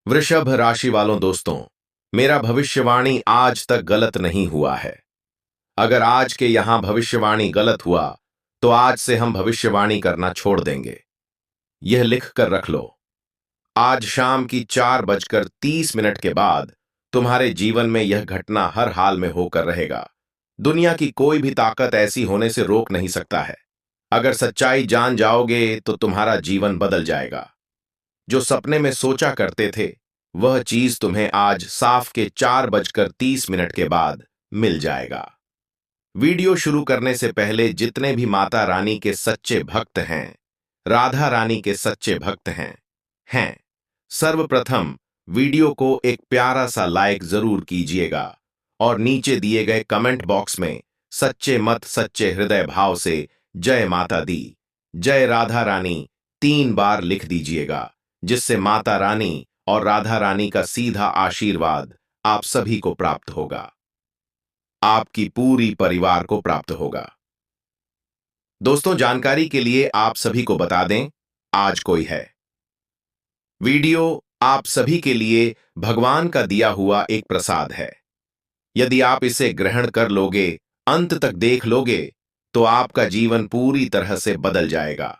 वृषभ राशि वालों दोस्तों, मेरा भविष्यवाणी आज तक गलत नहीं हुआ है। अगर आज के यहां भविष्यवाणी गलत हुआ तो आज से हम भविष्यवाणी करना छोड़ देंगे। यह लिख कर रख लो। आज शाम की 4:30 के बाद तुम्हारे जीवन में यह घटना हर हाल में होकर रहेगा। दुनिया की कोई भी ताकत ऐसी होने से रोक नहीं सकता है। अगर सच्चाई जान जाओगे तो तुम्हारा जीवन बदल जाएगा। जो सपने में सोचा करते थे वह चीज तुम्हें आज साफ के 4:30 के बाद मिल जाएगा। वीडियो शुरू करने से पहले जितने भी माता रानी के सच्चे भक्त हैं, राधा रानी के सच्चे भक्त हैं, सर्वप्रथम वीडियो को एक प्यारा सा लाइक जरूर कीजिएगा और नीचे दिए गए कमेंट बॉक्स में सच्चे मत सच्चे हृदय भाव से जय माता दी, जय राधा रानी 3 बार लिख दीजिएगा, जिससे माता रानी और राधा रानी का सीधा आशीर्वाद आप सभी को प्राप्त होगा, आपकी पूरी परिवार को प्राप्त होगा। दोस्तों, जानकारी के लिए आप सभी को बता दें, आज कोई है वीडियो आप सभी के लिए भगवान का दिया हुआ एक प्रसाद है। यदि आप इसे ग्रहण कर लोगे, अंत तक देख लोगे, तो आपका जीवन पूरी तरह से बदल जाएगा।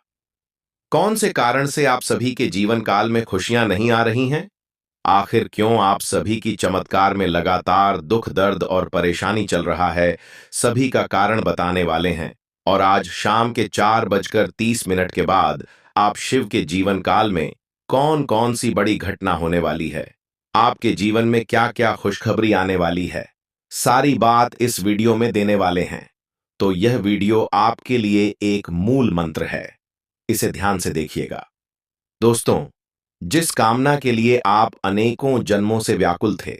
कौन से कारण से आप सभी के जीवन काल में खुशियां नहीं आ रही हैं? आखिर क्यों आप सभी की चमत्कार में लगातार दुख दर्द और परेशानी चल रहा है? सभी का कारण बताने वाले हैं और आज शाम के 4:30 के बाद आप शिव के जीवन काल में कौन कौन सी बड़ी घटना होने वाली है, आपके जीवन में क्या क्या खुशखबरी आने वाली है, सारी बात इस वीडियो में देने वाले हैं। तो यह वीडियो आपके लिए एक मूल मंत्र है, इसे ध्यान से देखिएगा। दोस्तों, जिस कामना के लिए आप अनेकों जन्मों से व्याकुल थे,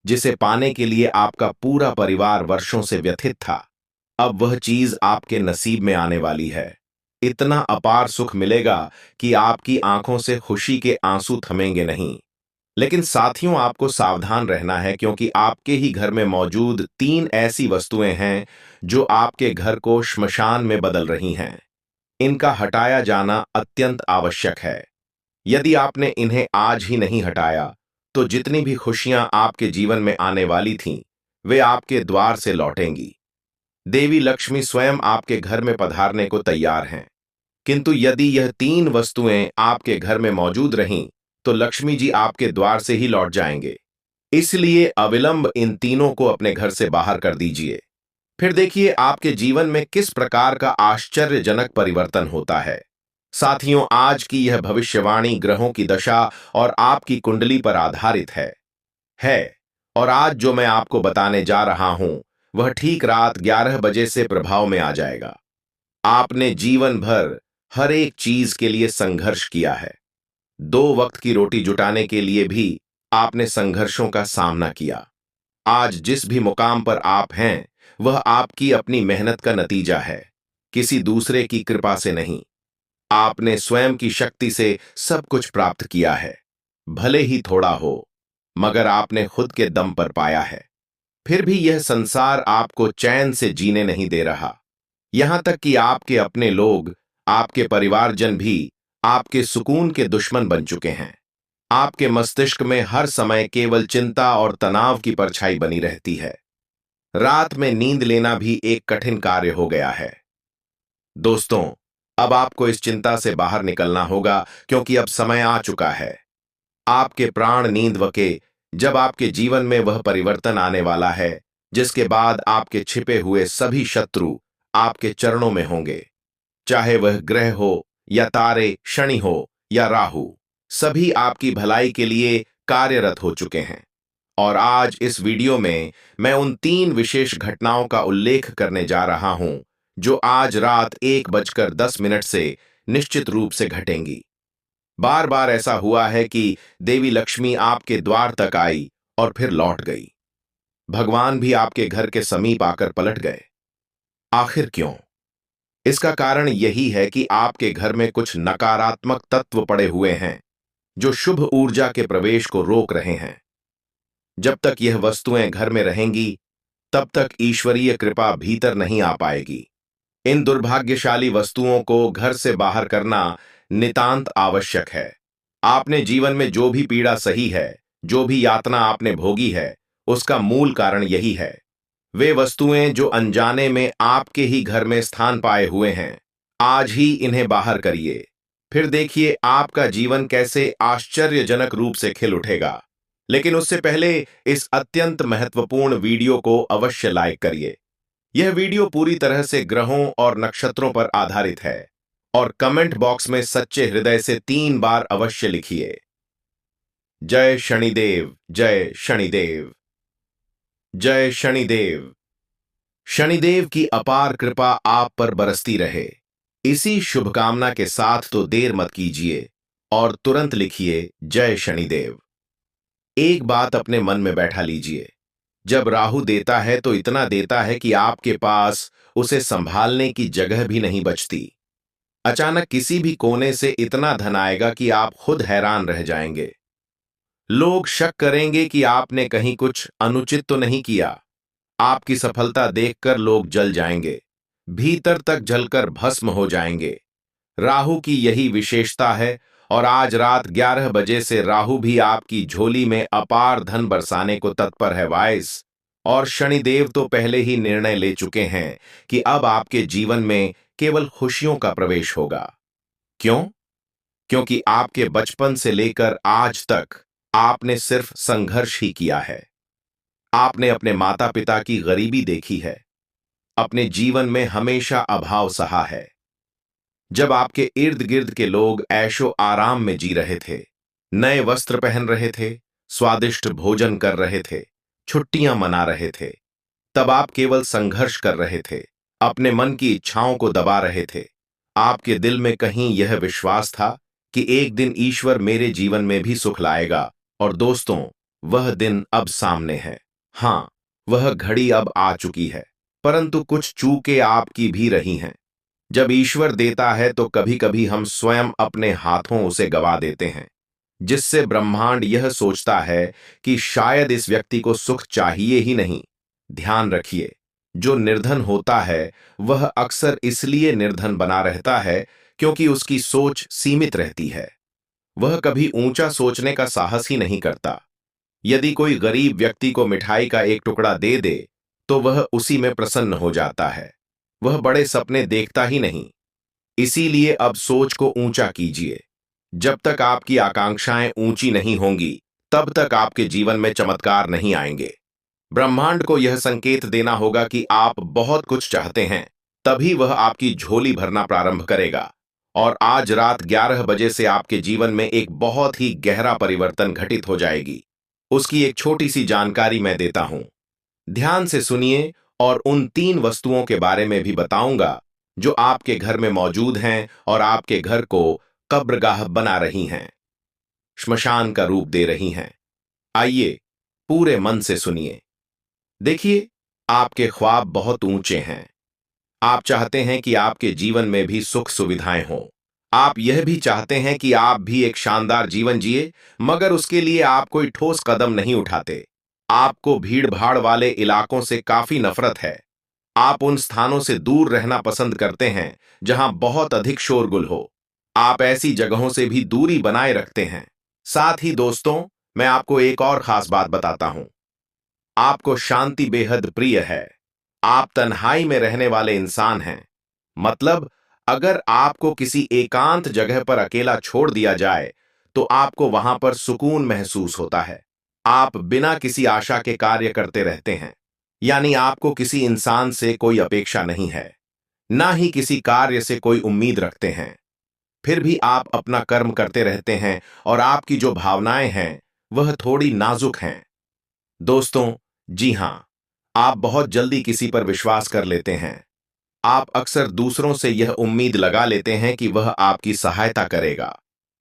जिसे पाने के लिए आपका पूरा परिवार वर्षों से व्यथित था, अब वह चीज आपके नसीब में आने वाली है। इतना अपार सुख मिलेगा कि आपकी आंखों से खुशी के आंसू थमेंगे नहीं। लेकिन साथियों, आपको सावधान रहना है, क्योंकि आपके ही घर में मौजूद 3 ऐसी वस्तुएं हैं जो आपके घर को श्मशान में बदल रही हैं। इनका हटाया जाना अत्यंत आवश्यक है। यदि आपने इन्हें आज ही नहीं हटाया तो जितनी भी खुशियां आपके जीवन में आने वाली थीं, वे आपके द्वार से लौटेंगी। देवी लक्ष्मी स्वयं आपके घर में पधारने को तैयार हैं। किंतु यदि यह 3 वस्तुएं आपके घर में मौजूद रहीं तो लक्ष्मी जी आपके द्वार से ही लौट जाएंगे। इसलिए अविलंब इन तीनों को अपने घर से बाहर कर दीजिए। फिर देखिए आपके जीवन में किस प्रकार का आश्चर्यजनक परिवर्तन होता है। साथियों, आज की यह भविष्यवाणी ग्रहों की दशा और आपकी कुंडली पर आधारित है। और आज जो मैं आपको बताने जा रहा हूं वह ठीक रात 11 बजे से प्रभाव में आ जाएगा। आपने जीवन भर हर एक चीज के लिए संघर्ष किया है। 2 वक्त की रोटी जुटाने के लिए भी आपने संघर्षों का सामना किया। आज जिस भी मुकाम पर आप हैं वह आपकी अपनी मेहनत का नतीजा है, किसी दूसरे की कृपा से नहीं। आपने स्वयं की शक्ति से सब कुछ प्राप्त किया है, भले ही थोड़ा हो, मगर आपने खुद के दम पर पाया है। फिर भी यह संसार आपको चैन से जीने नहीं दे रहा। यहां तक कि आपके अपने लोग, आपके परिवारजन भी आपके सुकून के दुश्मन बन चुके हैं। आपके मस्तिष्क में हर समय केवल चिंता और तनाव की परछाई बनी रहती है। रात में नींद लेना भी एक कठिन कार्य हो गया है। दोस्तों, अब आपको इस चिंता से बाहर निकलना होगा, क्योंकि अब समय आ चुका है। आपके प्राण नींद वके जब आपके जीवन में वह परिवर्तन आने वाला है जिसके बाद आपके छिपे हुए सभी शत्रु आपके चरणों में होंगे। चाहे वह ग्रह हो या तारे, शनि हो या राहु, सभी आपकी भलाई के लिए कार्यरत हो चुके हैं। और आज इस वीडियो में मैं उन 3 विशेष घटनाओं का उल्लेख करने जा रहा हूं जो आज रात 1:10 से निश्चित रूप से घटेंगी। बार बार ऐसा हुआ है कि देवी लक्ष्मी आपके द्वार तक आई और फिर लौट गई। भगवान भी आपके घर के समीप आकर पलट गए। आखिर क्यों? इसका कारण यही है कि आपके घर में कुछ नकारात्मक तत्व पड़े हुए हैं जो शुभ ऊर्जा के प्रवेश को रोक रहे हैं। जब तक यह वस्तुएं घर में रहेंगी तब तक ईश्वरीय कृपा भीतर नहीं आ पाएगी। इन दुर्भाग्यशाली वस्तुओं को घर से बाहर करना नितांत आवश्यक है। आपने जीवन में जो भी पीड़ा सही है, जो भी यातना आपने भोगी है, उसका मूल कारण यही है। वे वस्तुएं जो अनजाने में आपके ही घर में स्थान पाए हुए हैं, आज ही इन्हें बाहर करिए। फिर देखिए आपका जीवन कैसे आश्चर्यजनक रूप से खिल उठेगा। लेकिन उससे पहले इस अत्यंत महत्वपूर्ण वीडियो को अवश्य लाइक करिए। यह वीडियो पूरी तरह से ग्रहों और नक्षत्रों पर आधारित है। और कमेंट बॉक्स में सच्चे हृदय से 3 बार अवश्य लिखिए, जय शनिदेव, जय शनिदेव, जय शनिदेव। शनिदेव की अपार कृपा आप पर बरसती रहे। इसी शुभकामना के साथ तो देर मत कीजिए और तुरंत लिखिए, जय शनिदेव। एक बात अपने मन में बैठा लीजिए, जब राहु देता है तो इतना देता है कि आपके पास उसे संभालने की जगह भी नहीं बचती। अचानक किसी भी कोने से इतना धन आएगा कि आप खुद हैरान रह जाएंगे। लोग शक करेंगे कि आपने कहीं कुछ अनुचित तो नहीं किया। आपकी सफलता देखकर लोग जल जाएंगे, भीतर तक जलकर भस्म हो जाएंगे। राहु की यही विशेषता है और आज रात 11 बजे से राहु भी आपकी झोली में अपार धन बरसाने को तत्पर है वाइस। और शनिदेव तो पहले ही निर्णय ले चुके हैं कि अब आपके जीवन में केवल खुशियों का प्रवेश होगा। क्यों? क्योंकि आपके बचपन से लेकर आज तक आपने सिर्फ संघर्ष ही किया है। आपने अपने माता पिता की गरीबी देखी है, अपने जीवन में हमेशा अभाव सहा है। जब आपके इर्द गिर्द के लोग ऐशो आराम में जी रहे थे, नए वस्त्र पहन रहे थे, स्वादिष्ट भोजन कर रहे थे, छुट्टियां मना रहे थे, तब आप केवल संघर्ष कर रहे थे, अपने मन की इच्छाओं को दबा रहे थे। आपके दिल में कहीं यह विश्वास था कि एक दिन ईश्वर मेरे जीवन में भी सुख लाएगा। और दोस्तों, वह दिन अब सामने है। हाँ, वह घड़ी अब आ चुकी है, परंतु कुछ चूकें आपकी भी रही हैं। जब ईश्वर देता है तो कभी कभी हम स्वयं अपने हाथों उसे गवा देते हैं, जिससे ब्रह्मांड यह सोचता है कि शायद इस व्यक्ति को सुख चाहिए ही नहीं। ध्यान रखिए, जो निर्धन होता है वह अक्सर इसलिए निर्धन बना रहता है क्योंकि उसकी सोच सीमित रहती है। वह कभी ऊंचा सोचने का साहस ही नहीं करता। यदि कोई गरीब व्यक्ति को मिठाई का एक टुकड़ा दे दे तो वह उसी में प्रसन्न हो जाता है। वह बड़े सपने देखता ही नहीं। इसीलिए अब सोच को ऊंचा कीजिए। जब तक आपकी आकांक्षाएं ऊंची नहीं होंगी, तब तक आपके जीवन में चमत्कार नहीं आएंगे। ब्रह्मांड को यह संकेत देना होगा कि आप बहुत कुछ चाहते हैं, तभी वह आपकी झोली भरना प्रारंभ करेगा। और आज रात 11 बजे से आपके जीवन में एक बहुत ही गहरा परिवर्तन घटित हो जाएगी। उसकी एक छोटी सी जानकारी मैं देता हूं, ध्यान से सुनिए। और उन 3 वस्तुओं के बारे में भी बताऊंगा जो आपके घर में मौजूद हैं और आपके घर को कब्रगाह बना रही हैं, श्मशान का रूप दे रही हैं। आइए, पूरे मन से सुनिए। देखिए, आपके ख्वाब बहुत ऊंचे हैं। आप चाहते हैं कि आपके जीवन में भी सुख सुविधाएं हों। आप यह भी चाहते हैं कि आप भी एक शानदार जीवन जिए, मगर उसके लिए आप कोई ठोस कदम नहीं उठाते। आपको भीड़ भाड़ वाले इलाकों से काफी नफरत है। आप उन स्थानों से दूर रहना पसंद करते हैं जहां बहुत अधिक शोरगुल हो। आप ऐसी जगहों से भी दूरी बनाए रखते हैं। साथ ही दोस्तों, मैं आपको एक और खास बात बताता हूं। आपको शांति बेहद प्रिय है। आप तन्हाई में रहने वाले इंसान हैं। मतलब, अगर आपको किसी एकांत जगह पर अकेला छोड़ दिया जाए तो आपको वहां पर सुकून महसूस होता है। आप बिना किसी आशा के कार्य करते रहते हैं, यानी आपको किसी इंसान से कोई अपेक्षा नहीं है, ना ही किसी कार्य से कोई उम्मीद रखते हैं। फिर भी आप अपना कर्म करते रहते हैं और आपकी जो भावनाएं हैं वह थोड़ी नाजुक हैं। दोस्तों, जी हां, आप बहुत जल्दी किसी पर विश्वास कर लेते हैं। आप अक्सर दूसरों से यह उम्मीद लगा लेते हैं कि वह आपकी सहायता करेगा,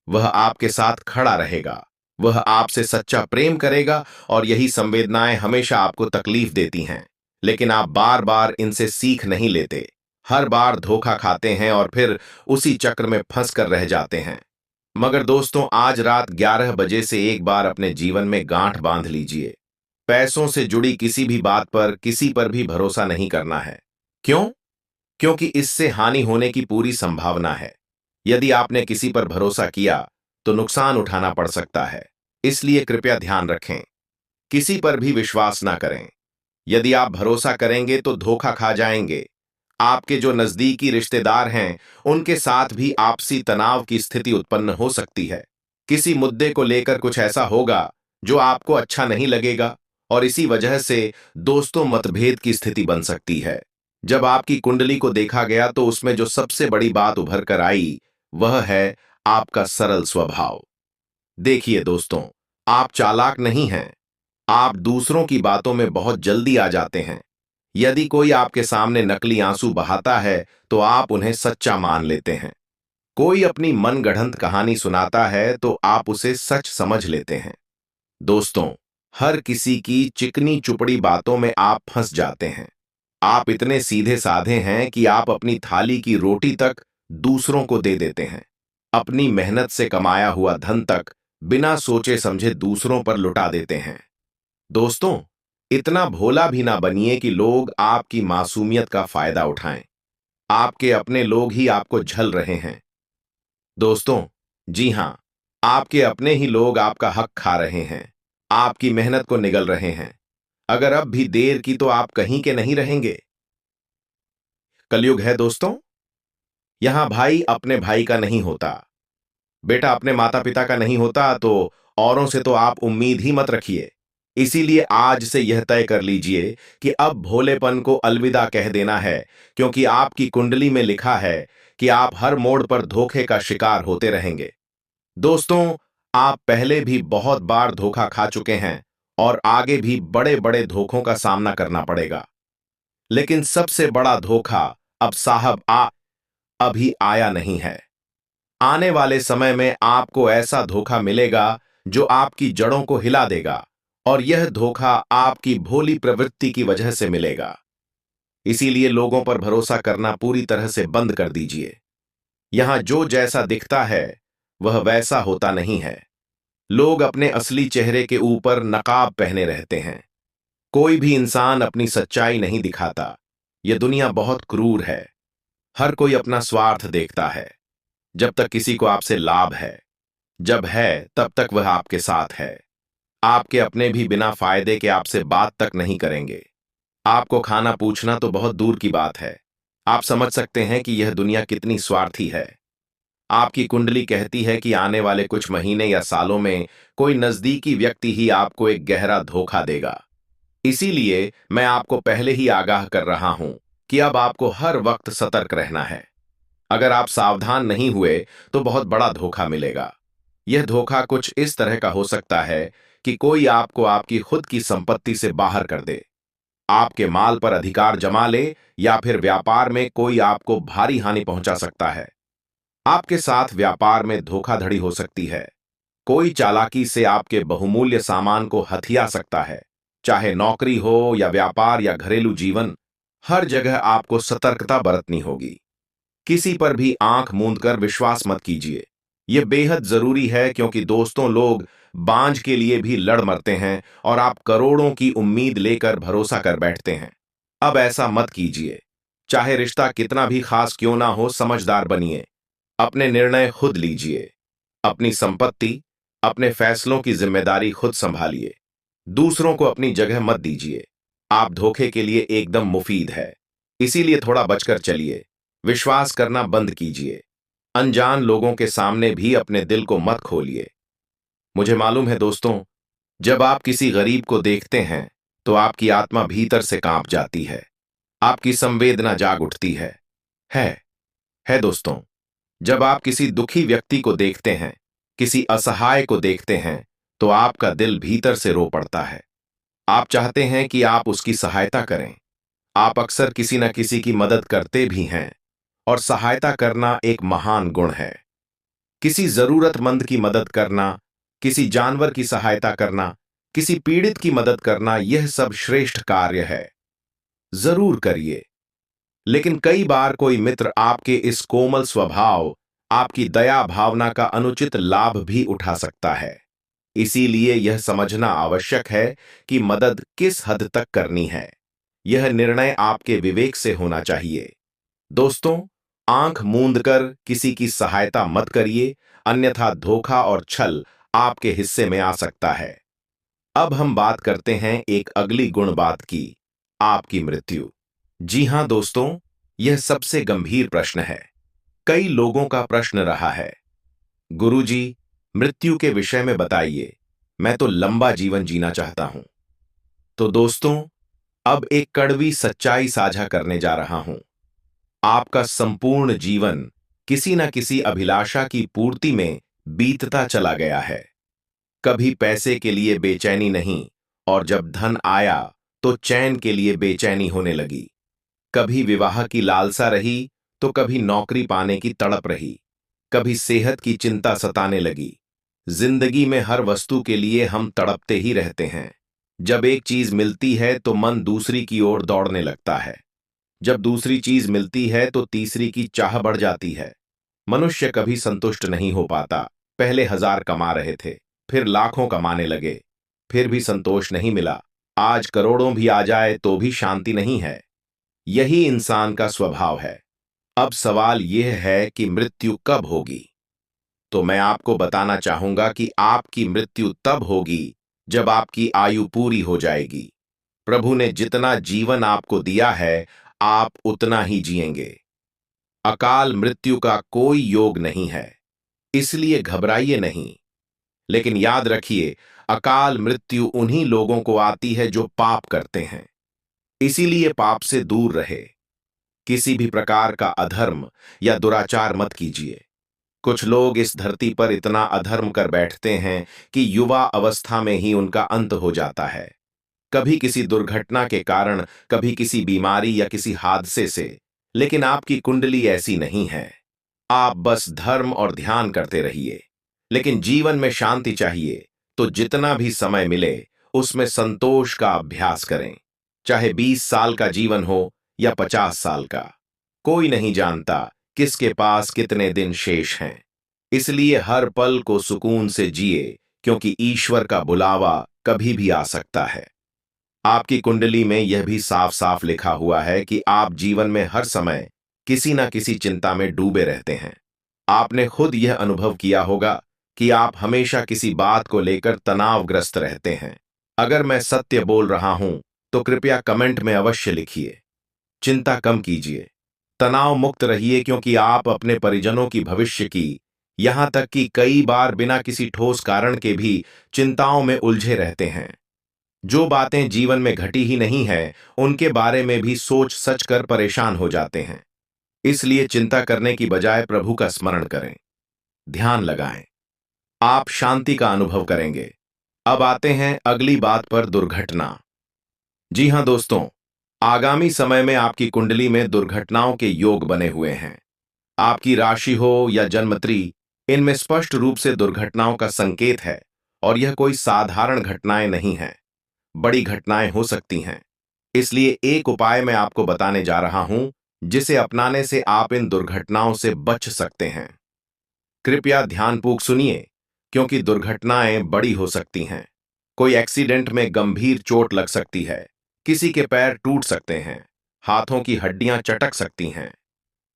वह आपके साथ खड़ा रहेगा, वह आपसे सच्चा प्रेम करेगा और यही संवेदनाएं हमेशा आपको तकलीफ देती हैं। लेकिन आप बार बार इनसे सीख नहीं लेते, हर बार धोखा खाते हैं और फिर उसी चक्र में फंस कर रह जाते हैं। मगर दोस्तों, आज रात 11 बजे से एक बार अपने जीवन में गांठ बांध लीजिए। पैसों से जुड़ी किसी भी बात पर किसी पर भी भरोसा नहीं करना है। क्यों? क्योंकि इससे हानि होने की पूरी संभावना है। यदि आपने किसी पर भरोसा किया तो नुकसान उठाना पड़ सकता है। इसलिए कृपया ध्यान रखें, किसी पर भी विश्वास ना करें। यदि आप भरोसा करेंगे तो धोखा खा जाएंगे। आपके जो नजदीकी रिश्तेदार हैं, उनके साथ भी आपसी तनाव की स्थिति उत्पन्न हो सकती है। किसी मुद्दे को लेकर कुछ ऐसा होगा जो आपको अच्छा नहीं लगेगा और इसी वजह से दोस्तों मतभेद की स्थिति बन सकती है। जब आपकी कुंडली को देखा गया तो उसमें जो सबसे बड़ी बात उभर कर आई वह है आपका सरल स्वभाव। देखिए दोस्तों, आप चालाक नहीं हैं। आप दूसरों की बातों में बहुत जल्दी आ जाते हैं। यदि कोई आपके सामने नकली आंसू बहाता है तो आप उन्हें सच्चा मान लेते हैं। कोई अपनी मनगढ़ंत कहानी सुनाता है तो आप उसे सच समझ लेते हैं। दोस्तों, हर किसी की चिकनी चुपड़ी बातों में आप फंस जाते हैं। आप इतने सीधे साधे हैं कि आप अपनी थाली की रोटी तक दूसरों को दे देते हैं। अपनी मेहनत से कमाया हुआ धन तक बिना सोचे समझे दूसरों पर लुटा देते हैं। दोस्तों, इतना भोला भी ना बनिए कि लोग आपकी मासूमियत का फायदा उठाएं। आपके अपने लोग ही आपको झल रहे हैं। दोस्तों, जी हां, आपके अपने ही लोग आपका हक खा रहे हैं, आपकी मेहनत को निगल रहे हैं। अगर अब भी देर की तो आप कहीं के नहीं रहेंगे। कलयुग है दोस्तों। यहां भाई अपने भाई का नहीं होता, बेटा अपने माता पिता का नहीं होता, तो औरों से तो आप उम्मीद ही मत रखिए। इसीलिए आज से यह तय कर लीजिए कि अब भोलेपन को अलविदा कह देना है, क्योंकि आपकी कुंडली में लिखा है कि आप हर मोड़ पर धोखे का शिकार होते रहेंगे। दोस्तों, आप पहले भी बहुत बार धोखा खा चुके हैं और आगे भी बड़े बड़े धोखों का सामना करना पड़ेगा। लेकिन सबसे बड़ा धोखा अब साहब अभी आया नहीं है। आने वाले समय में आपको ऐसा धोखा मिलेगा जो आपकी जड़ों को हिला देगा, और यह धोखा आपकी भोली प्रवृत्ति की वजह से मिलेगा। इसीलिए लोगों पर भरोसा करना पूरी तरह से बंद कर दीजिए। यहां जो जैसा दिखता है वह वैसा होता नहीं है। लोग अपने असली चेहरे के ऊपर नकाब पहने रहते हैं। कोई भी इंसान अपनी सच्चाई नहीं दिखाता। यह दुनिया बहुत क्रूर है। हर कोई अपना स्वार्थ देखता है। जब तक किसी को आपसे लाभ है, जब है तब तक वह आपके साथ है। आपके अपने भी बिना फायदे के आपसे बात तक नहीं करेंगे। आपको खाना पूछना तो बहुत दूर की बात है। आप समझ सकते हैं कि यह दुनिया कितनी स्वार्थी है। आपकी कुंडली कहती है कि आने वाले कुछ महीने या सालों में कोई नजदीकी व्यक्ति ही आपको एक गहरा धोखा देगा। इसीलिए मैं आपको पहले ही आगाह कर रहा हूं कि अब आपको हर वक्त सतर्क रहना है। अगर आप सावधान नहीं हुए तो बहुत बड़ा धोखा मिलेगा। यह धोखा कुछ इस तरह का हो सकता है कि कोई आपको आपकी खुद की संपत्ति से बाहर कर दे, आपके माल पर अधिकार जमा ले, या फिर व्यापार में कोई आपको भारी हानि पहुंचा सकता है। आपके साथ व्यापार में धोखाधड़ी हो सकती है। कोई चालाकी से आपके बहुमूल्य सामान को हथिया सकता है। चाहे नौकरी हो या व्यापार या घरेलू जीवन, हर जगह आपको सतर्कता बरतनी होगी। किसी पर भी आंख मूंद कर विश्वास मत कीजिए। यह बेहद जरूरी है, क्योंकि दोस्तों, लोग बांझ के लिए भी लड़ मरते हैं और आप करोड़ों की उम्मीद लेकर भरोसा कर बैठते हैं। अब ऐसा मत कीजिए। चाहे रिश्ता कितना भी खास क्यों ना हो, समझदार बनिए। अपने निर्णय खुद लीजिए। अपनी संपत्ति, अपने फैसलों की जिम्मेदारी खुद संभालिए। दूसरों को अपनी जगह मत दीजिए। आप धोखे के लिए एकदम मुफीद है। इसीलिए थोड़ा बचकर चलिए। विश्वास करना बंद कीजिए। अनजान लोगों के सामने भी अपने दिल को मत खोलिए। मुझे मालूम है दोस्तों, जब आप किसी गरीब को देखते हैं तो आपकी आत्मा भीतर से कांप जाती है। आपकी संवेदना जाग उठती है। है है दोस्तों, जब आप किसी दुखी व्यक्ति को देखते हैं, किसी असहाय को देखते हैं, तो आपका दिल भीतर से रो पड़ता है। आप चाहते हैं कि आप उसकी सहायता करें। आप अक्सर किसी न किसी की मदद करते भी हैं, और सहायता करना एक महान गुण है। किसी जरूरतमंद की मदद करना, किसी जानवर की सहायता करना, किसी पीड़ित की मदद करना, यह सब श्रेष्ठ कार्य है। जरूर करिए। लेकिन कई बार कोई मित्र आपके इस कोमल स्वभाव, आपकी दया भावना का अनुचित लाभ भी उठा सकता है। इसीलिए यह समझना आवश्यक है कि मदद किस हद तक करनी है। यह निर्णय आपके विवेक से होना चाहिए। दोस्तों, आंख मूंद कर किसी की सहायता मत करिए। अन्यथा धोखा और छल आपके हिस्से में आ सकता है। अब हम बात करते हैं एक अगली गुण बात की, आपकी मृत्यु। जी हां दोस्तों, यह सबसे गंभीर प्रश्न है। कई लोगों का प्रश्न रहा है, गुरुजी, मृत्यु के विषय में बताइए, मैं तो लंबा जीवन जीना चाहता हूं। तो दोस्तों, अब एक कड़वी सच्चाई साझा करने जा रहा हूं। आपका संपूर्ण जीवन किसी न किसी अभिलाषा की पूर्ति में बीतता चला गया है। कभी पैसे के लिए बेचैनी नहीं, और जब धन आया तो चैन के लिए बेचैनी होने लगी। कभी विवाह की लालसा रही तो कभी नौकरी पाने की तड़प रही। कभी सेहत की चिंता सताने लगी। जिंदगी में हर वस्तु के लिए हम तड़पते ही रहते हैं। जब एक चीज मिलती है तो मन दूसरी की ओर दौड़ने लगता है। जब दूसरी चीज मिलती है तो तीसरी की चाह बढ़ जाती है। मनुष्य कभी संतुष्ट नहीं हो पाता। पहले 1000 कमा रहे थे, फिर लाखों कमाने लगे, फिर भी संतोष नहीं मिला। आज करोड़ों भी आ जाए तो भी शांति नहीं है। यही इंसान का स्वभाव है। अब सवाल यह है कि मृत्यु कब होगी। तो मैं आपको बताना चाहूंगा कि आपकी मृत्यु तब होगी जब आपकी आयु पूरी हो जाएगी। प्रभु ने जितना जीवन आपको दिया है, आप उतना ही जिएंगे। अकाल मृत्यु का कोई योग नहीं है, इसलिए घबराइए नहीं। लेकिन याद रखिए, अकाल मृत्यु उन्हीं लोगों को आती है जो पाप करते हैं। इसीलिए पाप से दूर रहे। किसी भी प्रकार का अधर्म या दुराचार मत कीजिए। कुछ लोग इस धरती पर इतना अधर्म कर बैठते हैं कि युवा अवस्था में ही उनका अंत हो जाता है। कभी किसी दुर्घटना के कारण, कभी किसी बीमारी या किसी हादसे से। लेकिन आपकी कुंडली ऐसी नहीं है। आप बस धर्म और ध्यान करते रहिए। लेकिन जीवन में शांति चाहिए तो जितना भी समय मिले उसमें संतोष का अभ्यास करें। चाहे 20 साल का जीवन हो या 50 साल का, कोई नहीं जानता किसके पास कितने दिन शेष हैं। इसलिए हर पल को सुकून से जिए, क्योंकि ईश्वर का बुलावा कभी भी आ सकता है। आपकी कुंडली में यह भी साफ साफ लिखा हुआ है कि आप जीवन में हर समय किसी न किसी चिंता में डूबे रहते हैं। आपने खुद यह अनुभव किया होगा कि आप हमेशा किसी बात को लेकर तनावग्रस्त रहते हैं। अगर मैं सत्य बोल रहा हूं तो कृपया कमेंट में अवश्य लिखिए। चिंता कम कीजिए, तनाव मुक्त रहिए, क्योंकि आप अपने परिजनों की भविष्य की, यहां तक कि कई बार बिना किसी ठोस कारण के भी चिंताओं में उलझे रहते हैं। जो बातें जीवन में घटी ही नहीं है, उनके बारे में भी सोच सच कर परेशान हो जाते हैं। इसलिए चिंता करने की बजाय प्रभु का स्मरण करें, ध्यान लगाएं। आप शांति का अनुभव करेंगे। अब आते हैं अगली बात पर, दुर्घटना। जी हां दोस्तों, आगामी समय में आपकी कुंडली में दुर्घटनाओं के योग बने हुए हैं। आपकी राशि हो या जन्मत्री, इनमें स्पष्ट रूप से दुर्घटनाओं का संकेत है। और यह कोई साधारण घटनाएं नहीं हैं, बड़ी घटनाएं हो सकती हैं। इसलिए एक उपाय मैं आपको बताने जा रहा हूं, जिसे अपनाने से आप इन दुर्घटनाओं से बच सकते हैं। कृपया ध्यानपूर्वक सुनिए, क्योंकि दुर्घटनाएं बड़ी हो सकती हैं। कोई एक्सीडेंट में गंभीर चोट लग सकती है, किसी के पैर टूट सकते हैं, हाथों की हड्डियां चटक सकती हैं,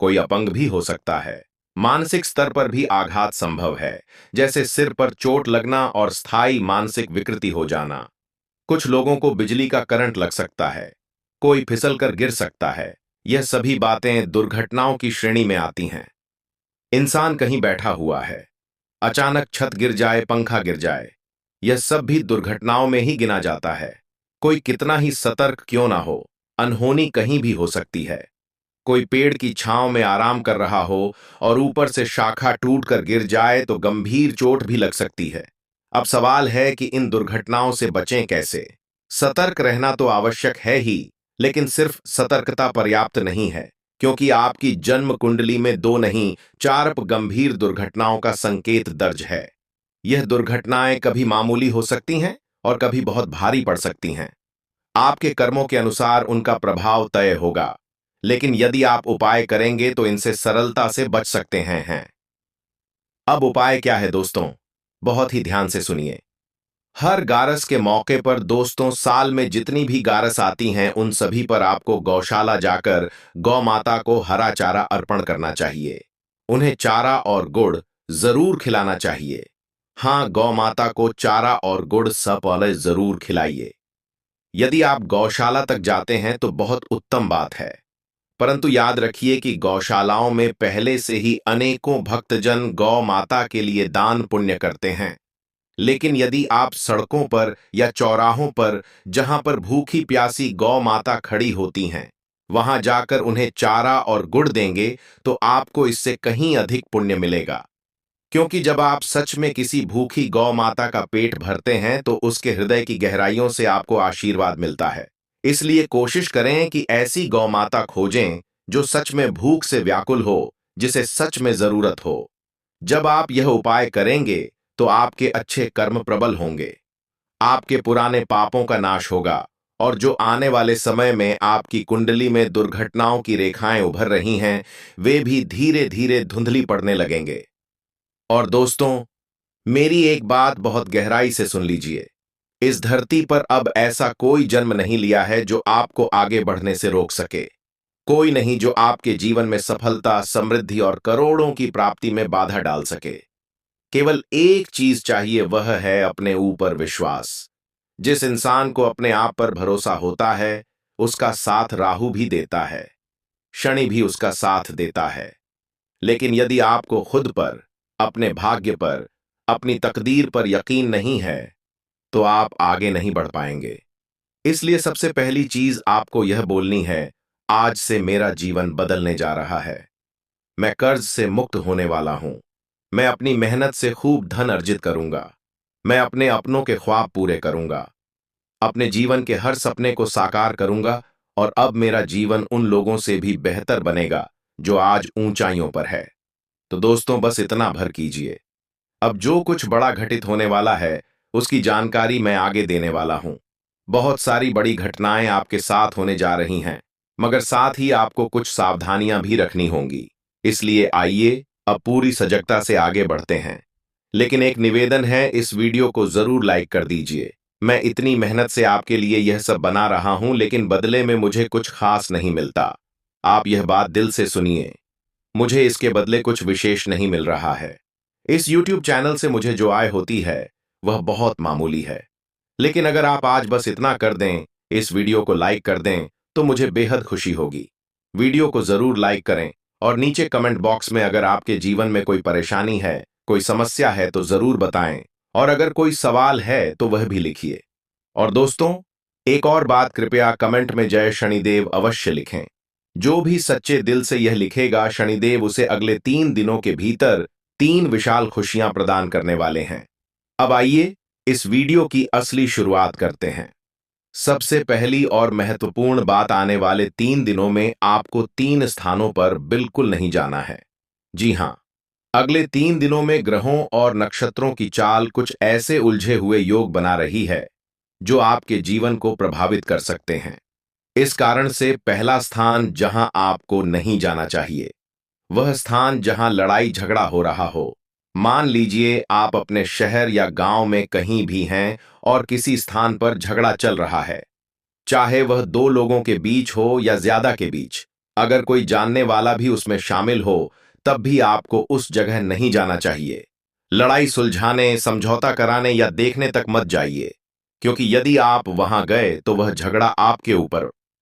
कोई अपंग भी हो सकता है। मानसिक स्तर पर भी आघात संभव है, जैसे सिर पर चोट लगना और स्थायी मानसिक विकृति हो जाना। कुछ लोगों को बिजली का करंट लग सकता है, कोई फिसलकर गिर सकता है। यह सभी बातें दुर्घटनाओं की श्रेणी में आती हैं। इंसान कहीं बैठा हुआ है, अचानक छत गिर जाए, पंखा गिर जाए, यह सब भी दुर्घटनाओं में ही गिना जाता है। कोई कितना ही सतर्क क्यों ना हो, अनहोनी कहीं भी हो सकती है। कोई पेड़ की छांव में आराम कर रहा हो और ऊपर से शाखा टूटकर गिर जाए तो गंभीर चोट भी लग सकती है। अब सवाल है कि इन दुर्घटनाओं से बचें कैसे। सतर्क रहना तो आवश्यक है ही, लेकिन सिर्फ सतर्कता पर्याप्त नहीं है, क्योंकि आपकी जन्म कुंडली में 2 नहीं 4 गंभीर दुर्घटनाओं का संकेत दर्ज है। यह दुर्घटनाएं कभी मामूली हो सकती हैं और कभी बहुत भारी पड़ सकती हैं। आपके कर्मों के अनुसार उनका प्रभाव तय होगा, लेकिन यदि आप उपाय करेंगे तो इनसे सरलता से बच सकते हैं। अब उपाय क्या है दोस्तों, बहुत ही ध्यान से सुनिए। हर गारस के मौके पर दोस्तों, साल में जितनी भी गारस आती हैं उन सभी पर आपको गौशाला जाकर गौ माता को हरा चारा अर्पण करना चाहिए। उन्हें चारा और गुड़ जरूर खिलाना चाहिए। हाँ, गौ माता को चारा और गुड़ सपौले जरूर खिलाइए। यदि आप गौशाला तक जाते हैं तो बहुत उत्तम बात है, परंतु याद रखिए कि गौशालाओं में पहले से ही अनेकों भक्तजन गौ माता के लिए दान पुण्य करते हैं। लेकिन यदि आप सड़कों पर या चौराहों पर, जहां पर भूखी प्यासी गौ माता खड़ी होती हैं, वहां जाकर उन्हें चारा और गुड़ देंगे तो आपको इससे कहीं अधिक पुण्य मिलेगा। क्योंकि जब आप सच में किसी भूखी गौ माता का पेट भरते हैं तो उसके हृदय की गहराइयों से आपको आशीर्वाद मिलता है। इसलिए कोशिश करें कि ऐसी गौ माता खोजें जो सच में भूख से व्याकुल हो, जिसे सच में जरूरत हो। जब आप यह उपाय करेंगे तो आपके अच्छे कर्म प्रबल होंगे, आपके पुराने पापों का नाश होगा, और जो आने वाले समय में आपकी कुंडली में दुर्घटनाओं की रेखाएं उभर रही हैं, वे भी धीरे धीरे धुंधली पड़ने लगेंगे। और दोस्तों, मेरी एक बात बहुत गहराई से सुन लीजिए। इस धरती पर अब ऐसा कोई जन्म नहीं लिया है जो आपको आगे बढ़ने से रोक सके। कोई नहीं जो आपके जीवन में सफलता, समृद्धि और करोड़ों की प्राप्ति में बाधा डाल सके। केवल एक चीज चाहिए, वह है अपने ऊपर विश्वास। जिस इंसान को अपने आप पर भरोसा होता है, उसका साथ राहु भी देता है, शनि भी उसका साथ देता है। लेकिन यदि आपको खुद पर, अपने भाग्य पर, अपनी तकदीर पर यकीन नहीं है, तो आप आगे नहीं बढ़ पाएंगे। इसलिए सबसे पहली चीज आपको यह बोलनी है, आज से मेरा जीवन बदलने जा रहा है। मैं कर्ज से मुक्त होने वाला हूं। मैं अपनी मेहनत से खूब धन अर्जित करूंगा। मैं अपने अपनों के ख्वाब पूरे करूंगा। अपने जीवन के हर सपने को साकार करूंगा, और अब मेरा जीवन उन लोगों से भी बेहतर बनेगा जो आज ऊंचाइयों पर है। तो दोस्तों, बस इतना भर कीजिए। अब जो कुछ बड़ा घटित होने वाला है, उसकी जानकारी मैं आगे देने वाला हूं। बहुत सारी बड़ी घटनाएं आपके साथ होने जा रही हैं, मगर साथ ही आपको कुछ सावधानियां भी रखनी होंगी। इसलिए आइए अब पूरी सजगता से आगे बढ़ते हैं। लेकिन एक निवेदन है, इस वीडियो को जरूर लाइक कर दीजिए। मैं इतनी मेहनत से आपके लिए यह सब बना रहा हूं, लेकिन बदले में मुझे कुछ खास नहीं मिलता। आप यह बात दिल से सुनिए। मुझे इसके बदले कुछ विशेष नहीं मिल रहा है। इस YouTube चैनल से मुझे जो आय होती है वह बहुत मामूली है। लेकिन अगर आप आज बस इतना कर दें, इस वीडियो को लाइक कर दें, तो मुझे बेहद खुशी होगी। वीडियो को जरूर लाइक करें, और नीचे कमेंट बॉक्स में अगर आपके जीवन में कोई परेशानी है, कोई समस्या है, तो जरूर बताएं। और अगर कोई सवाल है तो वह भी लिखिए। और दोस्तों, एक और बात, कृपया कमेंट में जय शनिदेव अवश्य लिखें। जो भी सच्चे दिल से यह लिखेगा, शनिदेव उसे अगले 3 दिनों के भीतर 3 विशाल खुशियां प्रदान करने वाले हैं। अब आइए इस वीडियो की असली शुरुआत करते हैं। सबसे पहली और महत्वपूर्ण बात, आने वाले 3 दिनों में आपको 3 स्थानों पर बिल्कुल नहीं जाना है। जी हां, अगले 3 दिनों में ग्रहों और नक्षत्रों की चाल कुछ ऐसे उलझे हुए योग बना रही है जो आपके जीवन को प्रभावित कर सकते हैं। इस कारण से पहला स्थान जहां आपको नहीं जाना चाहिए, वह स्थान जहां लड़ाई झगड़ा हो रहा हो। मान लीजिए आप अपने शहर या गांव में कहीं भी हैं और किसी स्थान पर झगड़ा चल रहा है, चाहे वह 2 लोगों के बीच हो या ज्यादा के बीच। अगर कोई जानने वाला भी उसमें शामिल हो, तब भी आपको उस जगह नहीं जाना चाहिए। लड़ाई सुलझाने, समझौता कराने या देखने तक मत जाइए, क्योंकि यदि आप वहां गए तो वह झगड़ा आपके ऊपर